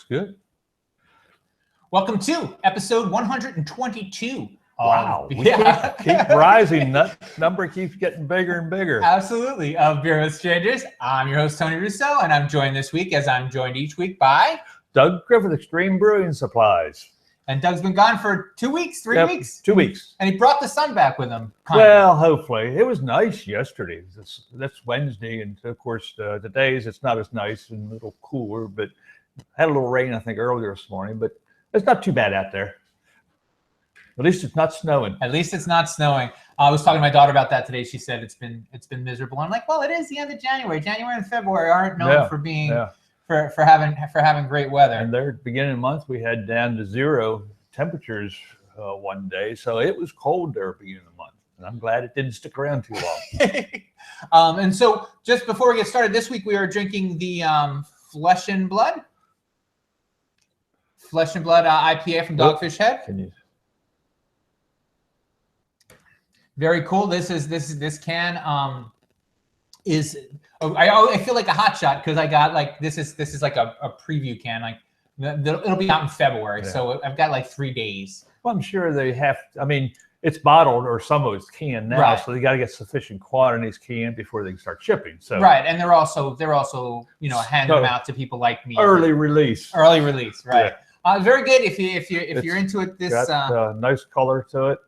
good. Welcome to episode 122. Wow, we keep rising. That number keeps getting bigger and bigger. Absolutely. Of Beer with Strangers, I'm your host, Tony Russo, and I'm joined this week, as I'm joined each week, by Doug Griffith, Extreme Brewing Supplies. And Doug's been gone for 2 weeks, three weeks. 2 weeks. And he brought the sun back with him. Well, hopefully. It was nice yesterday. That's Wednesday, and of course, the days it's not as nice and a little cooler, but had a little rain, I think, earlier this morning, but it's not too bad out there. At least it's not snowing. At least it's not snowing. I was talking to my daughter about that today. She said it's been miserable. I'm like, well, it is the end of January. January and February aren't known for being for having great weather. And there, beginning of the month, we had down to 0 temperatures one day, so it was cold there beginning of the month. And I'm glad it didn't stick around too long. And so, just before we get started, this week we are drinking the Flesh and Blood IPA from Dogfish Head. Very cool. This can is I feel like a hot shot because I got like this is like a preview can, like it'll be out in February, so I've got like 3 days. Well, I'm sure they have. I mean, it's bottled or some of it's canned now, so they got to get sufficient quantities canned before they can start shipping. So and they're also handing them out to people like me. Early release, right? Yeah. Very good if you're into it. This got nice color to it.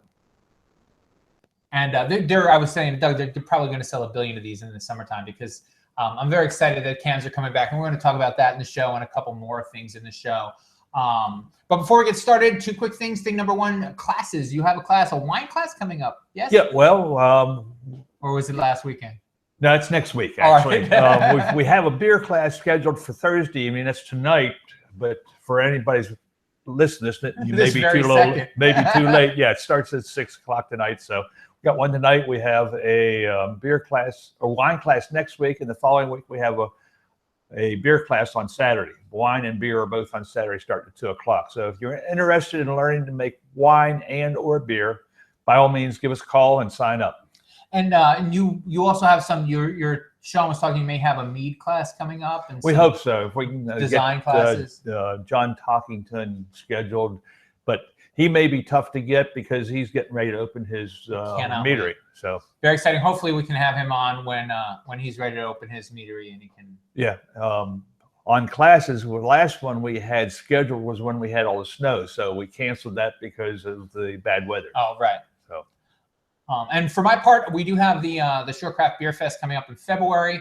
And I was saying, Doug, they're probably going to sell 1 billion of these in the summertime because I'm very excited that cans are coming back. And we're going to talk about that in the show and a couple more things in the show. But before we get started, 2 quick things. Thing number 1, classes. You have a wine class coming up, yes? Yeah, well. Or was it last weekend? No, it's next week, actually. Right. We have a beer class scheduled for Thursday. I mean, that's tonight. But for anybody's listening, you may be too late. Yeah, it starts at 6 o'clock tonight. So we got one tonight. We have a beer class or wine class next week, and the following week we have a beer class on Saturday. Wine and beer are both on Saturday, starting at 2 o'clock. So if you're interested in learning to make wine and or beer, by all means, give us a call and sign up. And you also have some. Your Sean was talking. You may have a mead class coming up. And we hope so. If we can design classes. John Talkington scheduled, but he may be tough to get because he's getting ready to open his meadery. So very exciting. Hopefully, we can have him on when he's ready to open his meadery and he can. Yeah. On classes, the last one we had scheduled was when we had all the snow, so we canceled that because of the bad weather. Oh, right. And for my part, we do have the Shorecraft Beer Fest coming up in February.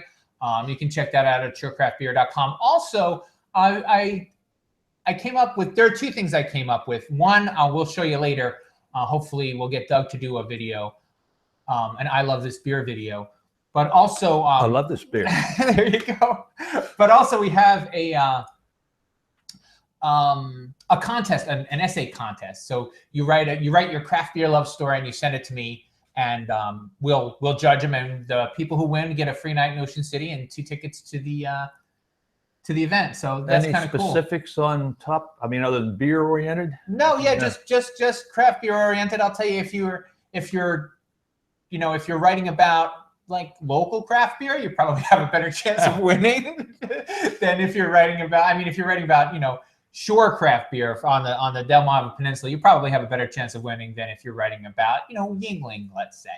You can check that out at shorecraftbeer.com. Also, I came up with, there are 2 things I came up with. One, I will show you later. Hopefully, we'll get Doug to do a video, an I Love This Beer video. But also, I love this beer. There you go. But also, we have a contest, an essay contest. So you write your craft beer love story and you send it to me. And we'll judge them, and the people who win get a free night in Ocean City and 2 tickets to the event. So that's kind of cool. Any specifics on top? I mean, other than beer oriented? No, just craft beer oriented. I'll tell you, if you're writing about like local craft beer, you probably have a better chance of winning than if you're writing about shore craft beer on the Delmarva Peninsula, you probably have a better chance of winning than if you're writing about, Yingling, let's say.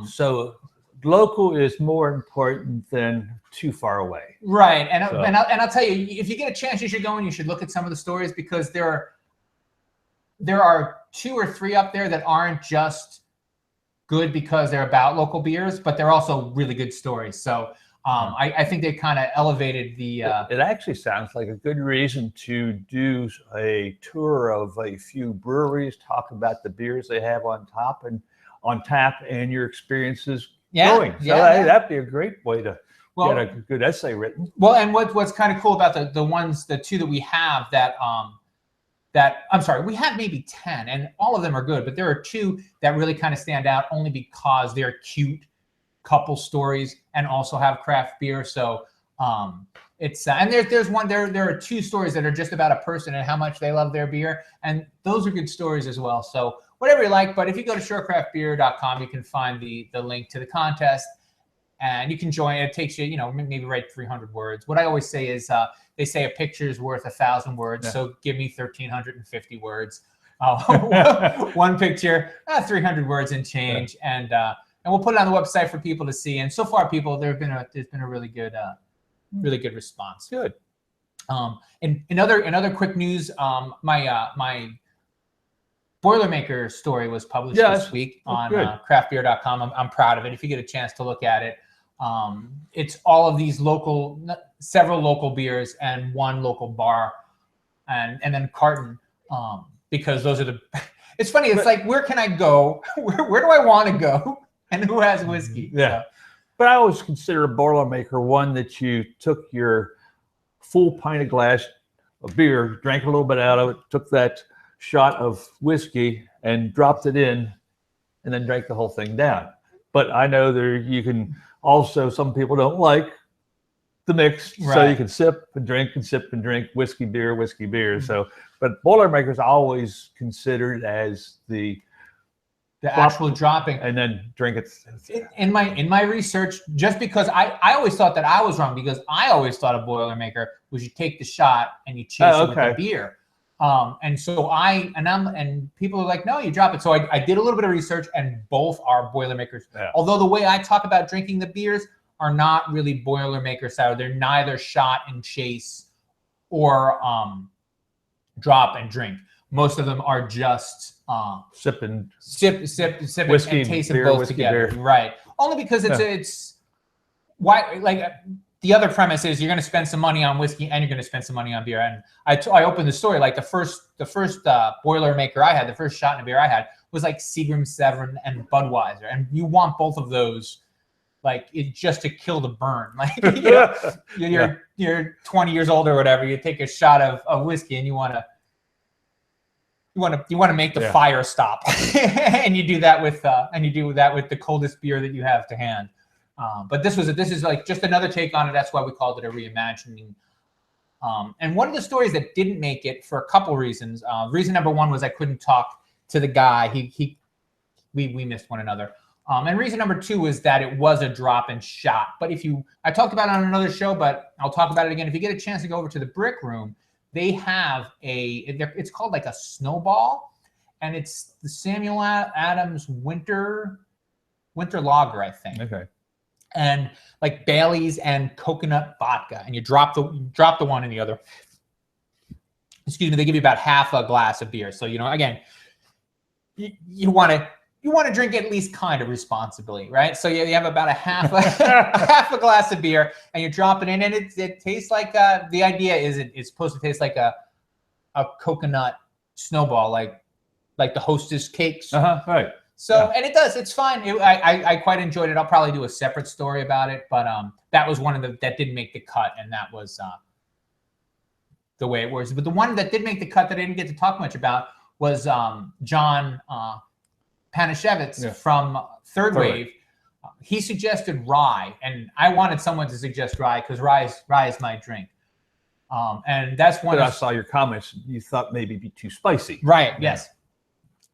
So local is more important than too far away. Right. And I'll tell you, if you get a chance, you should go and you should look at some of the stories because there are 2 or 3 up there that aren't just good because they're about local beers, but they're also really good stories. So I think they kind of elevated the. It actually sounds like a good reason to do a tour of a few breweries, talk about the beers they have on tap, and your experiences brewing. So that'd be a great way to get a good essay written. Well, and what's kind of cool about the 2 that we have that I'm sorry, we have maybe 10, and all of them are good, but there are 2 that really kind of stand out only because they're cute couple stories and also have craft beer. So it's and there's one there are 2 stories that are just about a person and how much they love their beer, and those are good stories as well. So whatever you like, but if you go to shorecraftbeer.com, you can find the link to the contest and you can join. It takes you, maybe write 300 words. What I always say is, they say a picture is worth 1,000 words. So give me 1,350 words. One picture, 300 words and change, and we'll put it on the website for people to see. And so far, there's been a really good response. Good. And in other quick news, my Boilermaker story was published this week on craftbeer.com. I'm proud of it. If you get a chance to look at it, it's all of these several local beers and one local bar, and then carton, because those are it's funny. It's like, where can I go? Where do I want to go? And who has whiskey? Yeah. So. But I always consider a Boilermaker one that you took your full pint of glass of beer, drank a little bit out of it, took that shot of whiskey and dropped it in, and then drank the whole thing down. But I know you can also, some people don't like the mix, so you can sip and drink and sip and drink, whiskey beer. So, but Boilermaker's always considered as the actual dropping, and then drink it. In my research, just because I always thought that I was wrong, because I always thought a Boilermaker was you take the shot and you chase it with the beer. And so and people are like, no, you drop it. So I did a little bit of research, and both are Boilermakers. Yeah. Although the way I talk about drinking the beers are not really Boilermaker style. They're neither shot and chase or drop and drink. Most of them are just sip, whiskey, and taste them both together. Beer. Right. Only because it's why, like, the other premise is you're going to spend some money on whiskey and you're going to spend some money on beer. And I opened the story, like the first Boilermaker I had, the first shot in a beer I had was like Seagram 7 and Budweiser. And you want both of those, like, just to kill the burn. Like, you're 20 years old or whatever, you take a shot of whiskey and you want to make the fire stop. And you do that with the coldest beer that you have to hand. But this is like just another take on it. That's why we called it a reimagining. And one of the stories that didn't make it for a couple reasons. Reason number one was I couldn't talk to the guy. We missed one another. And reason number two was that it was a drop and shot. But I talked about it on another show, but I'll talk about it again. If you get a chance to go over to the Brick Room, they have it's called like a snowball, and it's the Samuel Adams Winter Lager, I think. Okay. And like Bailey's and coconut vodka, and you drop the one in the other. Excuse me. They give you about half a glass of beer. So, again, you want to drink at least kind of responsibly, right? So you have about a half a glass of beer, and you drop it in, and it tastes like the idea is it's supposed to taste like a coconut snowball, like the Hostess cakes. Right. So, and it does. It's fine. I quite enjoyed it. I'll probably do a separate story about it, but that was one of that didn't make the cut, and that was the way it was. But the one that did make the cut that I didn't get to talk much about was John Panashevitz from Third Wave. He suggested rye, and I wanted someone to suggest rye because rye is my drink. And that's one. But I saw your comments. You thought maybe it'd be too spicy. Right. Yes.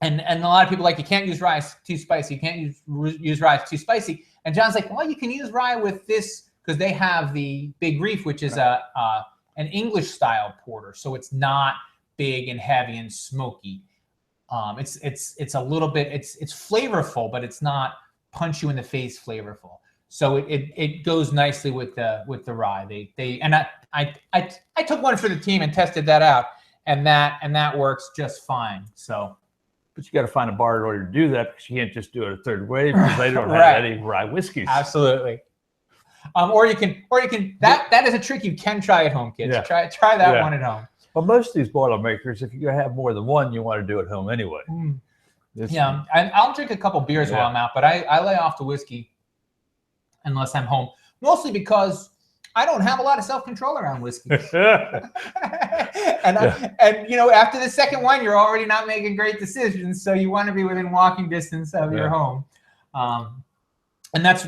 And a lot of people you can't use rye, it's too spicy. You can't use rye, it's too spicy. And John's like, well, you can use rye with this because they have the Big Reef, which is an English style porter, so it's not big and heavy and smoky. It's a little bit it's flavorful, but it's not punch you in the face flavorful. So it goes nicely with the rye. I took one for the team and tested that out, and that works just fine. So. But you got to find a bar in order to do that, because you can't just do it at Third Wave because they don't have any rye whiskeys. Absolutely. Or you can that is a trick you can try at home, kids. Yeah. Try that one at home. Well, most of these Boilermakers, if you have more than one, you want to do it at home anyway. I'll drink a couple beers while I'm out, but I lay off the whiskey unless I'm home, mostly because I don't have a lot of self-control around whiskey. And after the second one, you're already not making great decisions. So you want to be within walking distance of your home. And there's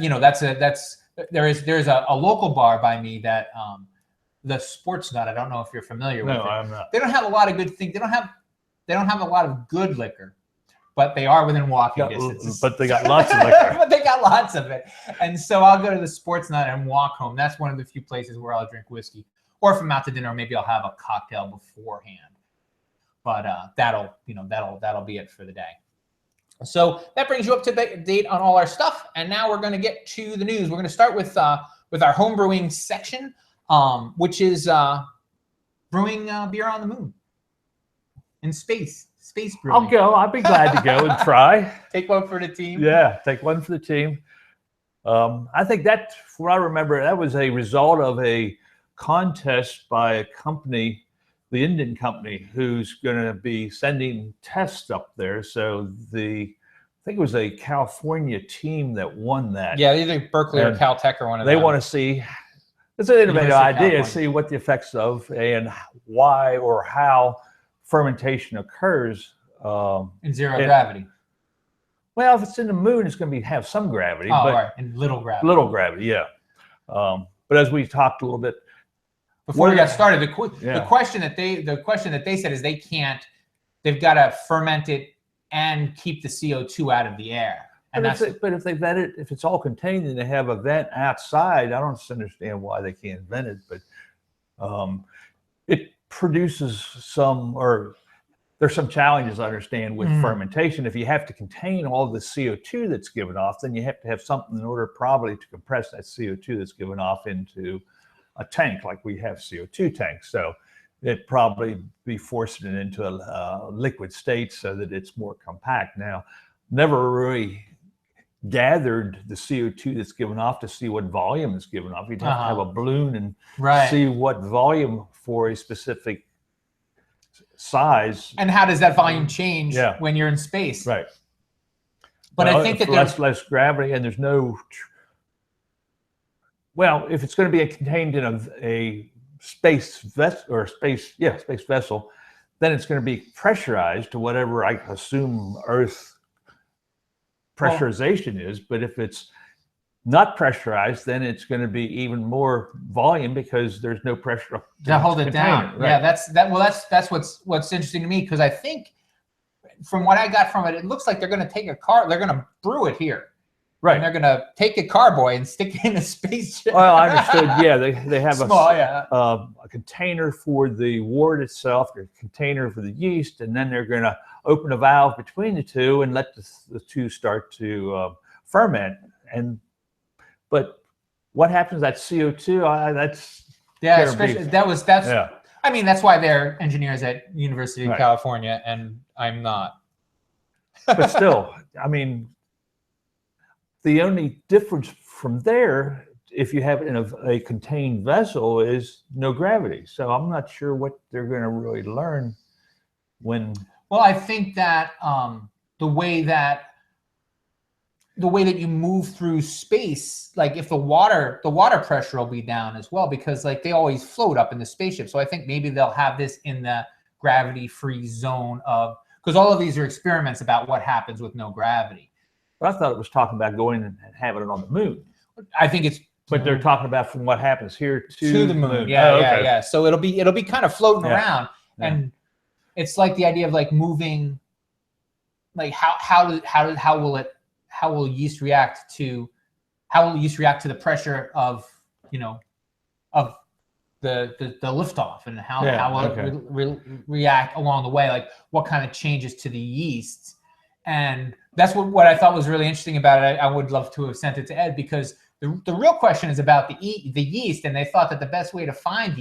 a local bar by me that the Sports Nut. I don't know if you're familiar with it. No, I'm not. They don't have a lot of good things. They don't have a lot of good liquor. but they are within walking distance. But they got lots of liquor. But they got lots of it. And so I'll go to the sports night and walk home. That's one of the few places where I'll drink whiskey. Or if I'm out to dinner, maybe I'll have a cocktail beforehand. But that'll be it for the day. So that brings you up to date on all our stuff. And now we're going to get to the news. We're going to start with our homebrewing section, which is brewing beer on the moon in space brewing. I'll go. I'd be glad to go and try. Take one for the team. Yeah, take one for the team. I think that, from what I remember, that was a result of a contest by a company, the Indian company, who's going to be sending tests up there. So I think it was a California team that won that. Yeah, either Berkeley or Caltech or one of them. They want to see, it's an innovative idea, see what the effects of and why or how fermentation occurs. In zero gravity. Well, if it's in the moon, it's going to have some gravity. Oh, but right, in little gravity. Little gravity, yeah. But as we talked a little bit before we got started, the question that they said is they've got to ferment it and keep the CO2 out of the air. And but if they vent it, if it's all contained and they have a vent outside, I don't understand why they can't vent it. But it produces there's some challenges, I understand, with fermentation. If you have to contain all the CO2 that's given off, then you have to have something in order probably to compress that CO2 that's given off into a tank, like we have CO2 tanks. So it probably be forcing it into a liquid state so that it's more compact. Now, never really gathered the CO2 that's given off to see what volume is given off. You'd have to have a balloon and see what volume for a specific size. And how does that volume change when you're in space? Right. But I think that there's less gravity, and there's no. Well, if it's going to be contained in a space vessel, then it's going to be pressurized to whatever I assume Earth pressurization is. But if it's not pressurized, then it's going to be even more volume because there's no pressure to hold it down. Right. Yeah, that's what's interesting to me, because I think from what I got from it, it looks like they're going to take they're going to brew it here. Right. And they're going to take a carboy and stick it in a spaceship. Well, I understood. Yeah, they have a container for the wort itself, a container for the yeast, and then they're going to open a valve between the two and let the two start to ferment. But what happens to that CO2? I mean, that's why they're engineers at University of California, and I'm not. But still, I mean, the only difference from there, if you have it in a contained vessel, is no gravity. So I'm not sure what they're going to really learn when. Well, I think that the way that you move through space, like if the water pressure will be down as well, because like they always float up in the spaceship. So I think maybe they'll have this in the gravity-free zone because all of these are experiments about what happens with no gravity. But I thought it was talking about going and having it on the moon. I think it's. But they're talking about from what happens here to the moon. Yeah. So it'll be kind of floating around, and it's like the idea of like moving. Like how will yeast react to the pressure of the liftoff, and how will it react along the way? Like what kind of changes to the yeast? And that's what I thought was really interesting about it. I would love to have sent it to Ed, because the real question is about the yeast, and they thought that the best way to find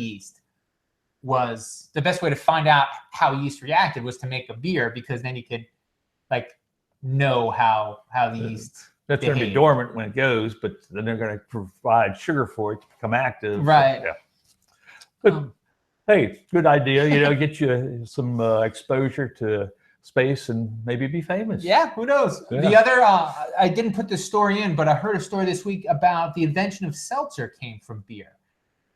out how yeast reacted was to make a beer, because then you could like know how the yeast. That's going to be dormant when it goes, but then they're going to provide sugar for it to become active. Right. Yeah. But hey, good idea. Get you some exposure to space and maybe be famous. Yeah, who knows? Yeah. The other, I didn't put this story in, but I heard a story this week about the invention of seltzer came from beer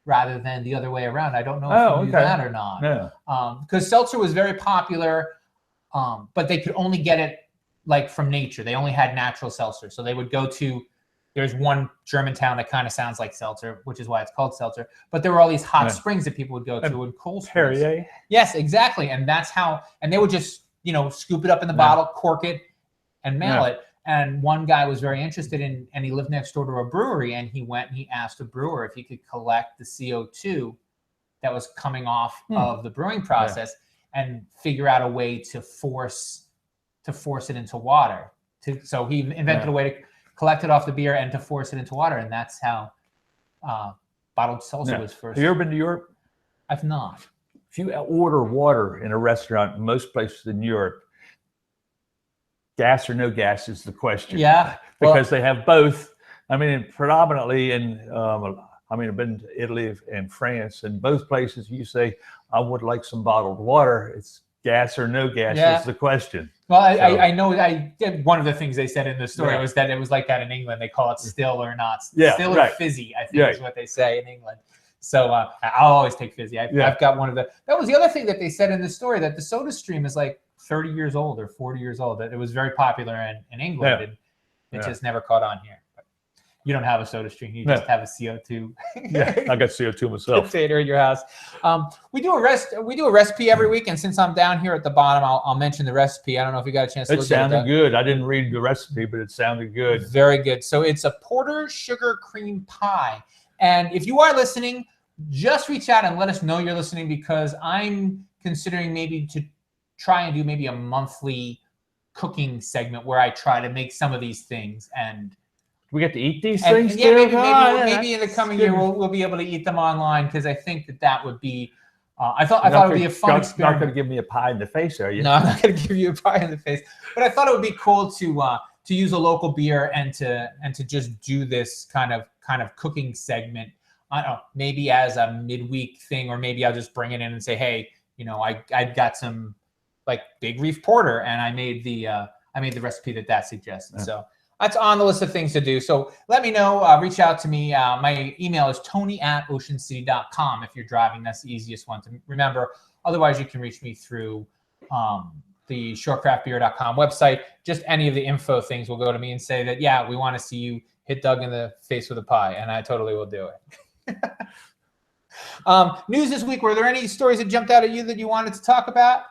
rather than the other way around. I don't know if you knew that or not. Yeah. Because seltzer was very popular, but they could only get it like from nature. They only had natural seltzer. So they would go to, there's one German town that kind of sounds like seltzer, which is why it's called seltzer. But there were all these hot springs that people would go to, and cold springs. Perrier. Yes, exactly. And that's how, and they would just scoop it up in the bottle, cork it, and mail it. And one guy was very interested in, and he lived next door to a brewery, and he went and he asked a brewer if he could collect the CO2 that was coming off of the brewing process and figure out a way to force it into water. So he invented a way to collect it off the beer and to force it into water, and that's how bottled seltzer was first. Have you ever been to Europe? I've not. If you order water in a restaurant, most places in Europe, gas or no gas is the question. Yeah. Because they have both. I mean, predominantly I've been to Italy and France, and both places you say, I would like some bottled water. It's gas or no gas is the question. Well, I know one of the things they said in the story was that it was like that in England. They call it still or not. Still or fizzy, I think is what they say in England. So I'll always take fizzy. I've got one of that was the other thing that they said in the story, that the Soda Stream is like 30 years old or 40 years old. That it was very popular in England, and it just never caught on here. But you don't have a Soda Stream; you just have a CO2. I got CO2 myself. Container in your house. We do a recipe every week, and since I'm down here at the bottom, I'll mention the recipe. I don't know if you got a chance to look at it. It sounded good. I didn't read the recipe, but it sounded good. Very good. So it's a porter sugar cream pie, and if you are listening, just reach out and let us know you're listening, because I'm considering maybe to try and do maybe a monthly cooking segment where I try to make some of these things. And we get to eat these things. Yeah, maybe in the coming year we'll be able to eat them online, because I think that would be. I thought it would be a fun experiment. You're not going to give me a pie in the face, are you? No, I'm not going to give you a pie in the face. But I thought it would be cool to use a local beer and to just do this kind of cooking segment. I don't know, maybe as a midweek thing, or maybe I'll just bring it in and say, hey, I got some like Big Reef Porter, and I made the recipe that suggested. So that's on the list of things to do. So let me know. Reach out to me. My email is tony@oceancity.com. If you're driving, that's the easiest one to remember. Otherwise, you can reach me through the shorecraftbeer.com website. Just any of the info things will go to me and say that, we want to see you hit Doug in the face with a pie, and I totally will do it. News this week. Were there any stories that jumped out at you that you wanted to talk about?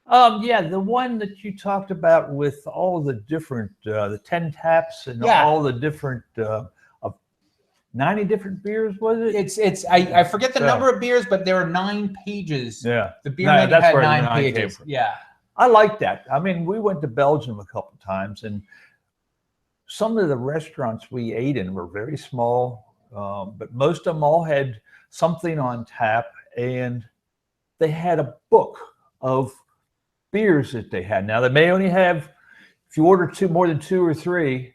The one that you talked about with all the different, the 10 taps and all the different, 90 different beers, was it? I forget the number of beers, but there are 9 pages. Yeah. The beer menu had 9 pages. Yeah. I like that. I mean, we went to Belgium a couple of times, and some of the restaurants we ate in were very small. But most of them all had something on tap, and they had a book of beers that they had. Now, they may only have, if you order more than 2 or 3,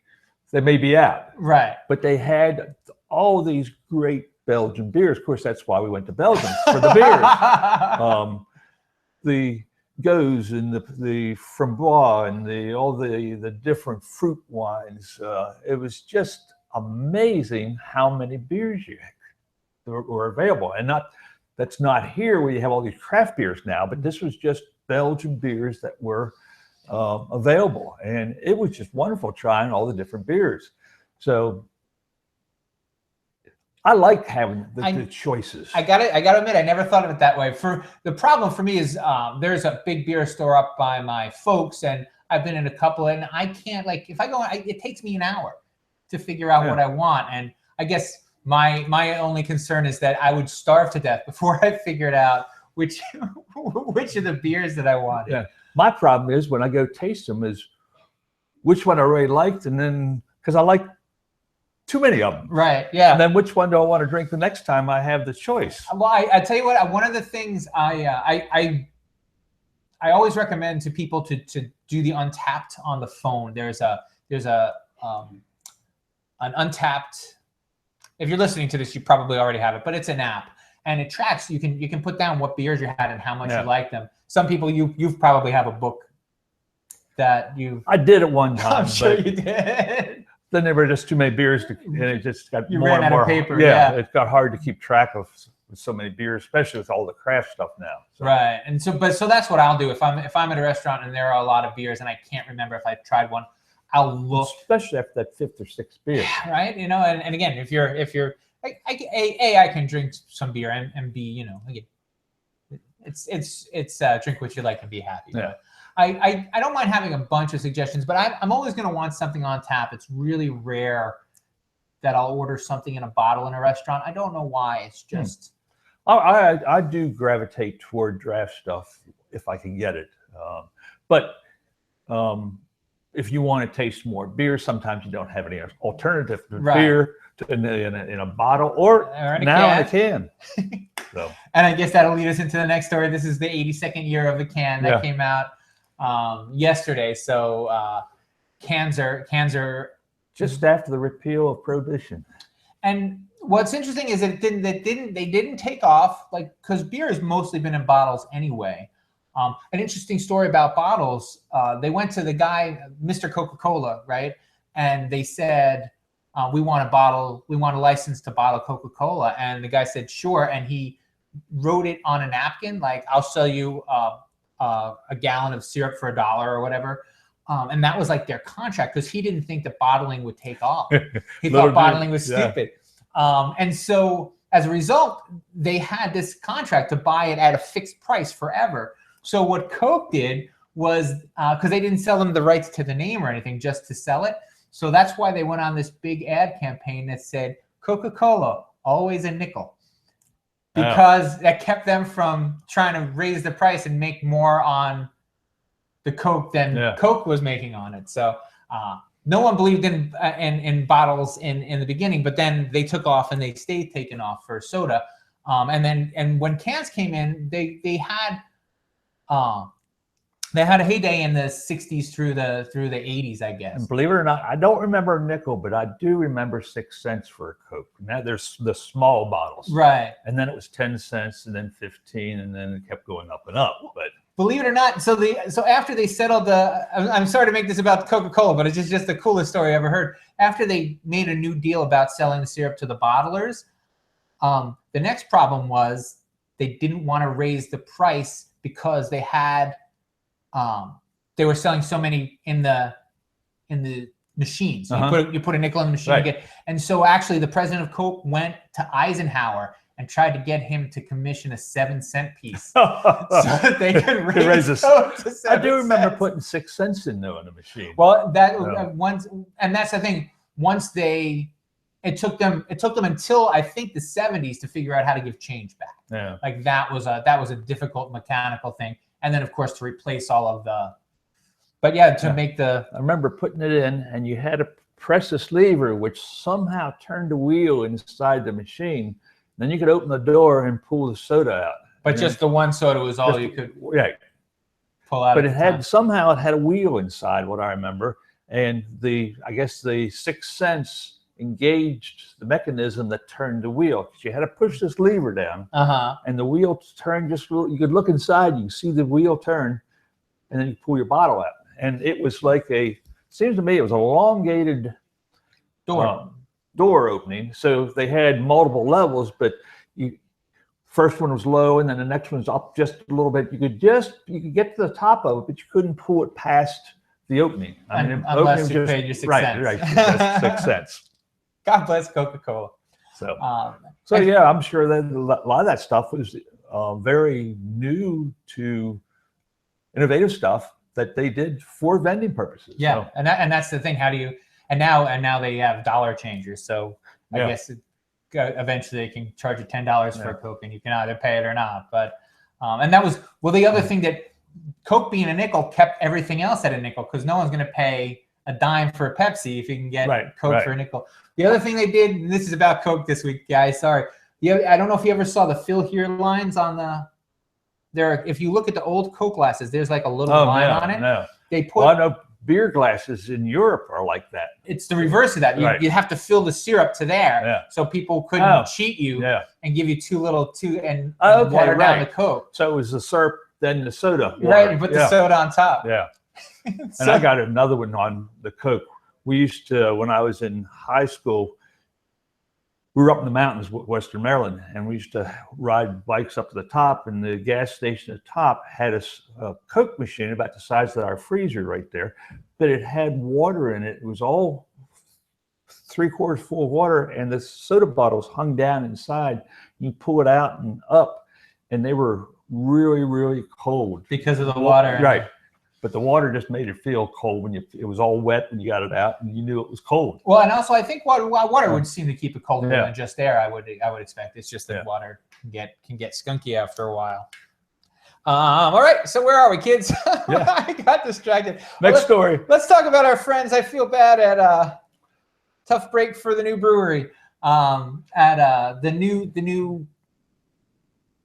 they may be out. Right. But they had all these great Belgian beers. Of course, that's why we went to Belgium, for the beers. The Goes and the Framboise and all the different fruit wines. It was just amazing how many beers were available, and that's not here where you have all these craft beers now, but this was just Belgian beers that were available, and it was just wonderful trying all the different beers. So I like having the choices. I gotta admit, I never thought of it that way. For the problem for me is there's a big beer store up by my folks, and I've been in a couple, and I can't, if I go, it takes me an hour to figure out what I want. And I guess my only concern is that I would starve to death before I figured out which of the beers that I wanted. Yeah. My problem is when I go taste them is which one I really liked, and then because I like too many of them. Right. Yeah. And then which one do I want to drink the next time I have the choice? Well, I tell you what, one of the things I always recommend to people to do the Untapped on the phone. There's an Untapped. If you're listening to this, you probably already have it, but it's an app, and it tracks. You can put down what beers you had and how much you like them. Some people you've probably have a book that you. I did it one time. I'm sure you did. Then there were just too many beers, and it just got you more ran and more. Out of paper. Yeah, it got hard to keep track of with so many beers, especially with all the craft stuff now. So. Right, and so that's what I'll do if I'm at a restaurant and there are a lot of beers and I can't remember if I tried one. I'll look, especially after that 5th or 6th beer. Right, and again, if you're I can drink some beer and B, again, it's drink what you like and be happy. Yeah. I don't mind having a bunch of suggestions, but I'm always going to want something on tap. It's really rare that I'll order something in a bottle in a restaurant. I don't know why. It's just. I do gravitate toward draft stuff if I can get it. But if you want to taste more beer, sometimes you don't have any alternative to beer in a bottle or now in a can. So. And I guess that'll lead us into the next story. This is the 82nd year of the can that came out yesterday. So cans are just after the repeal of Prohibition. And what's interesting is that they didn't take off, like, because beer has mostly been in bottles anyway. An interesting story about bottles. They went to the guy, Mr. Coca-Cola, right? And they said, we want a license to bottle Coca-Cola. And the guy said, sure. And he wrote it on a napkin, like, I'll sell you a gallon of syrup for $1 or whatever. And that was like their contract, because he didn't think that bottling would take off. He thought bottling was stupid. And so as a result, they had this contract to buy it at a fixed price forever. So what Coke did was, because they didn't sell them the rights to the name or anything, just to sell it. So that's why they went on this big ad campaign that said, Coca-Cola, always a nickel. Because that kept them from trying to raise the price and make more on the Coke than Coke was making on it. So no one believed in bottles in the beginning, but then they took off and they stayed taken off for soda. And when cans came in, they had a heyday in the 60s through the 80s, I guess. And believe it or not, I don't remember a nickel, but I do remember 6 cents for a Coke. Now there's the small bottles, right? And then it was 10 cents, and then 15, and then it kept going up and up. But believe it or not, so after they settled I'm sorry to make this about Coca-Cola, but it's just the coolest story I ever heard. After they made a new deal about selling the syrup to the bottlers, the next problem was they didn't want to raise the price because they had they were selling so many in the machines. You put a nickel in the machine, right. And so actually the president of Coke went to Eisenhower and tried to get him to commission a 7-cent piece so that they could raise Coke to 7 cents. I do remember putting 6 cents in though in the machine. Well, once, and that's the thing. Once it took them until I think the 70s to figure out how to give change back. Yeah, like that was a difficult mechanical thing. And then, of course, to replace all of make the. I remember putting it in, and you had to press this lever, which somehow turned the wheel inside the machine. Then you could open the door and pull the soda out. But just the one soda was all you could pull out. But it had a wheel inside, what I remember, and I guess the 6 cents engaged the mechanism that turned the wheel, because you had to push this lever down, and the wheel turned just a little. You could look inside, you can see the wheel turn, and then you pull your bottle out. And it was like seems to me it was an elongated door opening. So they had multiple levels, but first one was low, and then the next one's up just a little bit. You could get to the top of it, but you couldn't pull it past the opening. Unless you paid your 6 cents. Right, that's 6 cents. God bless Coca-Cola. So yeah, I'm sure that a lot of that stuff was very new to innovative stuff that they did for vending purposes. Yeah, so. and that's the thing. How do you? And now they have dollar changers. So I guess eventually they can charge you $10 for a Coke, and you can either pay it or not. But and that was the other thing, that Coke being a nickel kept everything else at a nickel, because no one's going to pay a dime for a Pepsi if you can get Coke for a nickel. The other thing they did, and this is about Coke this week, guys, sorry. I don't know if you ever saw the fill here lines on if you look at the old Coke glasses, there's like a little line on it. No. They put. Well, I know beer glasses in Europe are like that. It's the reverse of that. You have to fill the syrup to there, so people couldn't cheat you and give you and water down the Coke. So it was the syrup, then the soda. Right, you put the soda on top. Yeah. And I got another one on the Coke. We used to, when I was in high school, we were up in the mountains, Western Maryland, and we used to ride bikes up to the top, and the gas station at the top had a Coke machine about the size of our freezer right there, but it had water in it. It was all 3/4 full of water, and the soda bottles hung down inside. You pull it out and up, and they were really, really cold. Because of the water. Right. But the water just made it feel cold when it was all wet when you got it out, and you knew it was cold. Well, and also I think water would seem to keep it colder than just air. I would expect. It's just that water can get skunky after a while. All right, so where are we, kids? I got distracted. Next story. Let's talk about our friends. I feel bad at tough break for the new brewery at the new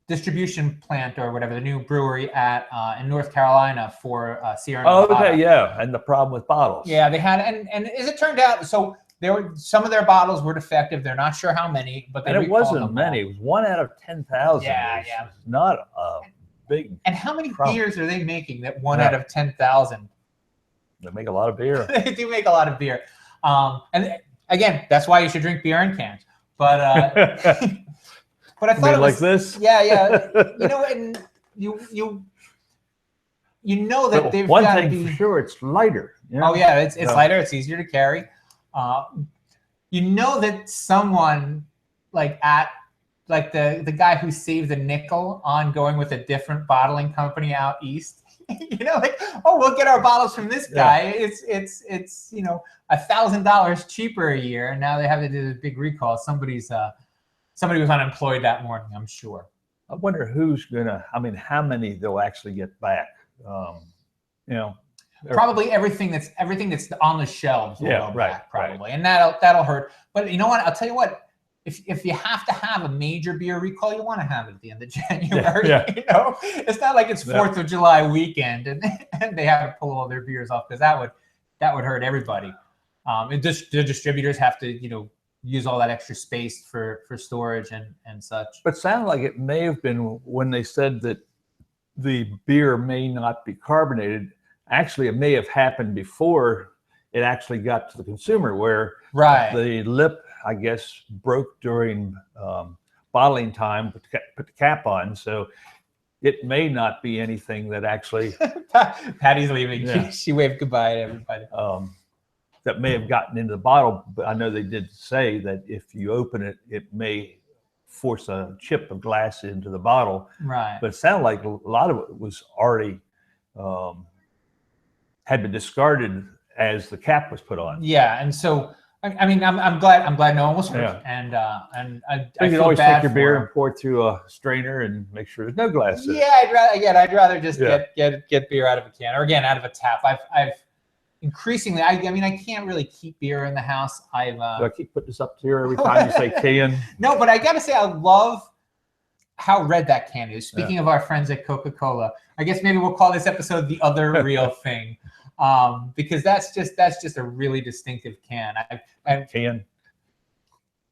distribution plant or whatever, the new brewery at in North Carolina for Sierra Nevada. Okay, yeah, and the problem with bottles. Yeah, they had, and as it turned out, so there were some of their bottles were defective. They're not sure how many, but it wasn't many. It was 1 out of 10,000. Yeah. It's not a big. And how many beers are they making that 1 out of 10,000? They make a lot of beer. They do make a lot of beer, and again, that's why you should drink beer in cans. But but I thought it was like this. Yeah. You know, and you know that they've one got thing to be, for sure, it's lighter. You know? Oh yeah, it's lighter. It's easier to carry. You know that someone like the guy who saved a nickel on going with a different bottling company out east. You know, like, oh, we'll get our bottles from this guy. Yeah. It's you know, $1,000 cheaper a year, and now they have to do this big recall. Somebody was unemployed that morning, I'm sure. I wonder who's gonna. I mean, how many they'll actually get back? You know, probably everything that's on the shelves will go back, probably, right. and that'll hurt. But you know what? I'll tell you what. If you have to have a major beer recall, you want to have it at the end of January. Yeah. You know, it's not like it's 4th of July weekend and they have to pull all their beers off, because that would hurt everybody. The distributors have to, you know, use all that extra space for storage and such. But it sounded like it may have been when they said that the beer may not be carbonated. Actually, it may have happened before it actually got to the consumer, where the lip, I guess, broke during bottling time, put the cap on. So it may not be anything that actually... Patty's leaving. Yeah. She waved goodbye to everybody. That may have gotten into the bottle, but I know they did say that if you open it, it may force a chip of glass into the bottle. Right. But it sounded like a lot of it was already had been discarded as the cap was put on. Yeah, and so... I mean, I'm glad no one was hurt, and I you can feel always bad take your beer for and pour it through a strainer and make sure there's no glass in it. Yeah, I'd rather just get beer out of a can, or again out of a tap. I've increasingly, I mean, I can't really keep beer in the house. Do I keep putting this up here every time you say can? No, but I gotta say, I love how red that can is. Speaking of our friends at Coca-Cola, I guess maybe we'll call this episode "The Other Real Thing." Because that's just a really distinctive can. Can.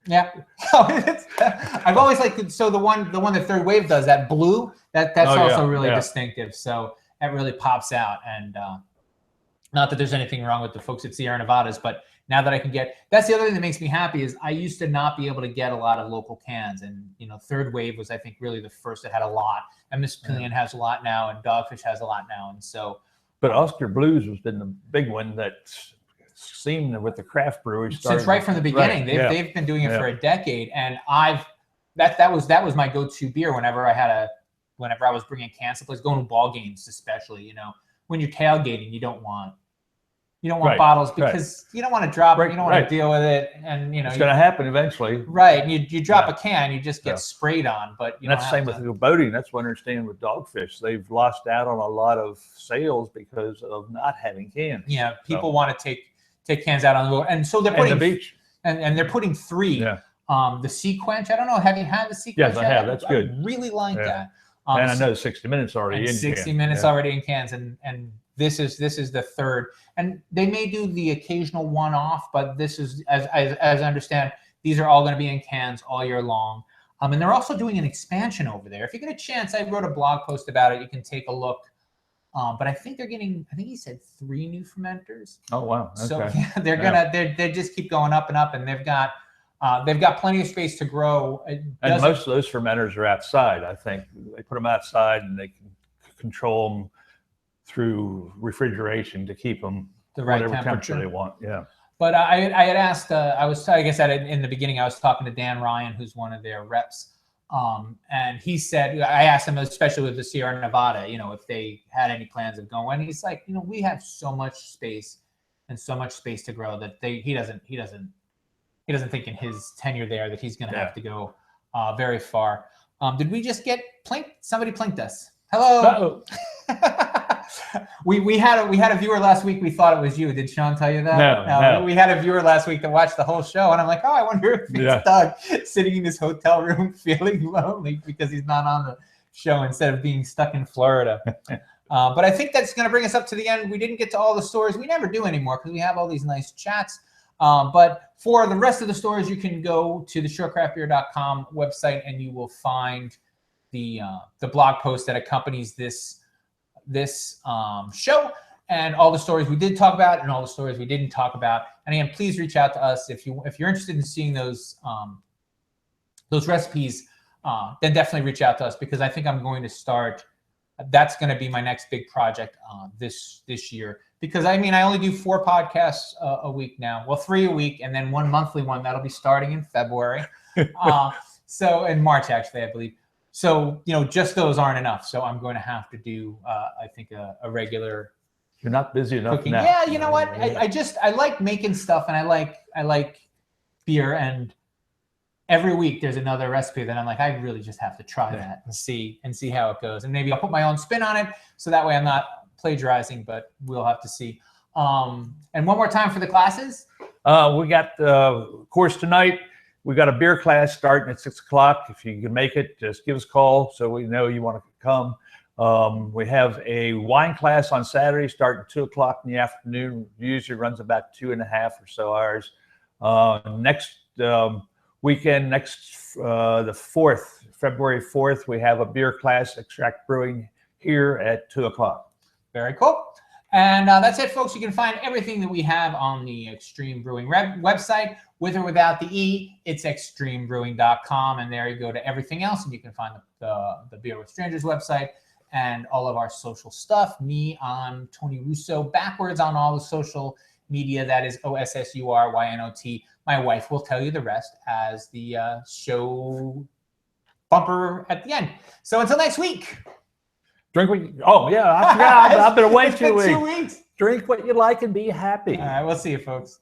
Yeah. I've always liked, so the one that Third Wave does, that blue, that's also really distinctive. So that really pops out. And not that there's anything wrong with the folks at Sierra Nevadas, but now that I can get, that's the other thing that makes me happy, is I used to not be able to get a lot of local cans. And, you know, Third Wave was, I think, really the first that had a lot. And Miss Pillion has a lot now, and Dogfish has a lot now. And so, but Oscar Blues was been the big one that seemed with the craft brewery started. Since right from the beginning. They've been doing it for a decade, and that was my go-to beer whenever I was bringing cans to place, going to ball games especially. You know, when you're tailgating, you don't want bottles, because you don't want to drop it, you don't want to deal with it, and you know it's going to happen eventually. Right, and you drop a can, you just get sprayed on. But you that's the same with boating. That's what I understand with Dogfish. They've lost out on a lot of sales because of not having cans. Yeah, people want to take cans out on the boat, and so they're putting the beach, and they're putting 3. Yeah. The Sea Quench. I don't know. Have you had the Sea Quench? Yes, I have. That's good. I really like that. And I know 60 Minutes already in 60 Minutes already in cans, and this is the third. And they may do the occasional one-off, but this is, as I understand, these are all going to be in cans all year long. And they're also doing an expansion over there. If you get a chance, I wrote a blog post about it. You can take a look. But I think he said 3 new fermenters. Oh wow! Okay. So yeah, they just keep going up and up, and they've got plenty of space to grow. And most of those fermenters are outside. I think they put them outside, and they can control them through refrigeration to keep them the right whatever temperature they want. Yeah. But I had asked, in the beginning, I was talking to Dan Ryan, who's one of their reps, And he said, I asked him, especially with the Sierra Nevada, if they had any plans of going. And he's like, we have so much space and so much space to grow that he doesn't think in his tenure there that he's going to have to go very far. Did we just get plinked? Somebody plinked us. Hello. we had a viewer last week. We thought it was you. Did Sean tell you that? No. We had a viewer last week that watched the whole show, and I'm like, I wonder if it's Doug sitting in his hotel room feeling lonely because he's not on the show instead of being stuck in Florida. But I think that's going to bring us up to the end. We didn't get to all the stories. We never do anymore because we have all these nice chats. But for the rest of the stories, you can go to the surecraftbeer.com website, and you will find the blog post that accompanies this show, and all the stories we did talk about and all the stories we didn't talk about. And again, please reach out to us if you're interested in seeing those recipes. Then definitely reach out to us, because I think I'm going to start. That's going to be my next big project this year, because I only do 4 podcasts a week now. Well, 3 a week, and then 1 monthly one that'll be starting in February. So in March, actually, I believe. So, just those aren't enough. So I'm going to have to do, I think, a regular. You're not busy enough cooking. now. Yeah, you know what? I like making stuff, and I like beer, and every week there's another recipe that I'm like, I really just have to try that and see how it goes. And maybe I'll put my own spin on it, so that way I'm not plagiarizing, but we'll have to see. And one more time for the classes. We got the course tonight. We got a beer class starting at 6 o'clock. If you can make it, just give us a call so we know you want to come. We have a wine class on Saturday starting at 2 o'clock in the afternoon. Usually runs about 2.5 or so hours. Next weekend, the 4th, February 4th, we have a beer class, Extract Brewing, here at 2 o'clock. Very cool. And that's it, folks. You can find everything that we have on the Extreme Brewing website. With or without the E, it's extremebrewing.com. And there you go to everything else. And you can find the Beer with Strangers website and all of our social stuff. Me, I'm Tony Russo, backwards on all the social media. That is OSSURYNOT. My wife will tell you the rest as the show bumper at the end. So until next week. Drink what you, I forgot. I've been away 2 weeks. 2 weeks. Drink what you like and be happy. All right, we'll see you, folks.